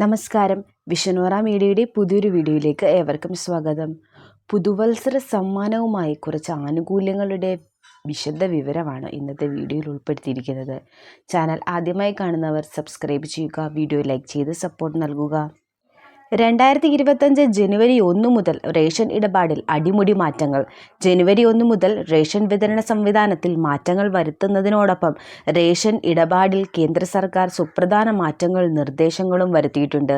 നമസ്കാരം. വിഷനോറ മീഡിയയുടെ പുതിയൊരു വീഡിയോയിലേക്ക് ഏവർക്കും സ്വാഗതം. പുതുവത്സര സമ്മാനവുമായി കുറച്ച് ആനുകൂല്യങ്ങളുടെ വിശദ വിവരമാണ് ഇന്നത്തെ വീഡിയോയിൽ ഉൾപ്പെടുത്തിയിരിക്കുന്നത്. ചാനൽ ആദ്യമായി കാണുന്നവർ സബ്സ്ക്രൈബ് ചെയ്യുക, വീഡിയോ ലൈക്ക് ചെയ്ത് സപ്പോർട്ട് നൽകുക. 2025 ജനുവരി 1 മുതൽ റേഷൻ ഇടപാടിൽ അടിമുടി മാറ്റങ്ങൾ. ജനുവരി 1 മുതൽ റേഷൻ വിതരണ സംവിധാനത്തിൽ മാറ്റങ്ങൾ വരുത്തുന്നതിനോടൊപ്പം റേഷൻ ഇടപാടിൽ കേന്ദ്ര സർക്കാർ സുപ്രധാന നിർദ്ദേശങ്ങളും വരുത്തിയിട്ടുണ്ട്.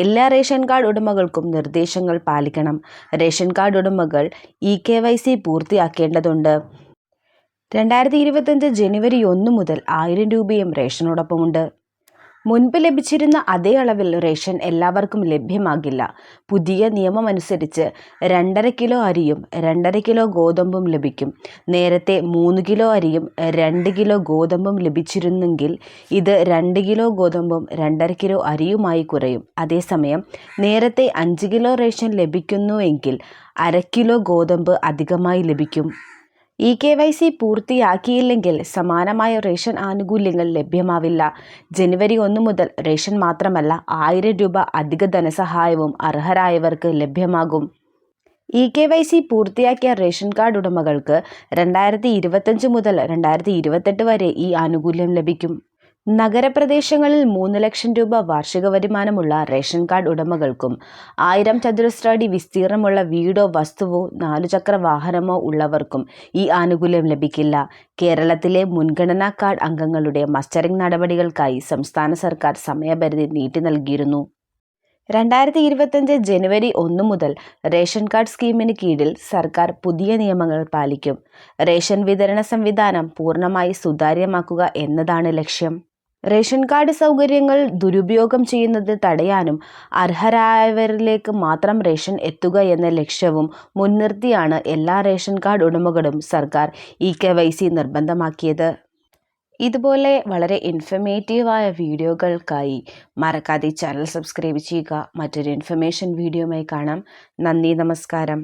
എല്ലാ റേഷൻ കാർഡ് ഉടമകൾക്കും നിർദ്ദേശങ്ങൾ പാലിക്കണം. റേഷൻ കാർഡ് ഉടമകൾ eKYC പൂർത്തിയാക്കേണ്ടതുണ്ട്. 2025 ജനുവരി 1 മുതൽ 1000 രൂപയും റേഷനോടൊപ്പമുണ്ട്. മുൻപ് ലഭിച്ചിരുന്ന അതേ അളവിൽ റേഷൻ എല്ലാവർക്കും ലഭ്യമാകില്ല. പുതിയ നിയമമനുസരിച്ച് 2.5 കിലോ അരിയും 2.5 കിലോ ഗോതമ്പും ലഭിക്കും. നേരത്തെ 3 കിലോ അരിയും 2 കിലോ ഗോതമ്പും ലഭിച്ചിരുന്നെങ്കിൽ ഇത് 2 കിലോ ഗോതമ്പും 2.5 കിലോ അരിയുമായി കുറയും. അതേസമയം നേരത്തെ 5 കിലോ റേഷൻ ലഭിക്കുന്നുവെങ്കിൽ 1/2 കിലോ ഗോതമ്പ് അധികമായി ലഭിക്കും. eKYC പൂർത്തിയാക്കിയില്ലെങ്കിൽ സമാനമായ റേഷൻ ആനുകൂല്യങ്ങൾ ലഭ്യമാവില്ല. ജനുവരി 1 മുതൽ റേഷൻ മാത്രമല്ല 1000 രൂപ അധിക ധനസഹായവും അർഹരായവർക്ക് ലഭ്യമാകും. eKYC പൂർത്തിയാക്കിയ റേഷൻ കാർഡ് ഉടമകൾക്ക് 2025 മുതൽ 2028 വരെ ഈ ആനുകൂല്യം ലഭിക്കും. നഗരപ്രദേശങ്ങളിൽ 3 ലക്ഷം രൂപ വാർഷിക വരുമാനമുള്ള റേഷൻ കാർഡ് ഉടമകൾക്കും 1000 ചതുരശ്ര അടി വിസ്തീർണമുള്ള വീടോ വസ്തുവോ 4 ചക്ര വാഹനമോ ഉള്ളവർക്കും ഈ ആനുകൂല്യം ലഭിക്കില്ല. കേരളത്തിലെ മുൻഗണനാ കാർഡ് അംഗങ്ങളുടെ മസ്റ്ററിംഗ് നടപടികൾക്കായി സംസ്ഥാന സർക്കാർ സമയപരിധി നീട്ടി നൽകിയിരുന്നു. 2025 ജനുവരി 1 മുതൽ റേഷൻ കാർഡ് സ്കീമിന് കീഴിൽ സർക്കാർ പുതിയ നിയമങ്ങൾ പാലിക്കും. റേഷൻ വിതരണ സംവിധാനം പൂർണ്ണമായി സുതാര്യമാക്കുക എന്നതാണ് ലക്ഷ്യം. റേഷൻ കാർഡ് സൗകര്യങ്ങൾ ദുരുപയോഗം ചെയ്യുന്നത് തടയാനും അർഹരായവരിലേക്ക് മാത്രം റേഷൻ എത്തുക എന്ന ലക്ഷ്യവും മുൻനിർത്തിയാണ് എല്ലാ റേഷൻ കാർഡ് ഉടമകളും സർക്കാർ eKYC നിർബന്ധമാക്കിയത്. ഇതുപോലെ വളരെ ഇൻഫർമേറ്റീവായ വീഡിയോകൾക്കായി മറക്കാതെ ചാനൽ സബ്സ്ക്രൈബ് ചെയ്യുക. മറ്റൊരു ഇൻഫർമേഷൻ വീഡിയോയുമായി കാണാം. നന്ദി, നമസ്കാരം.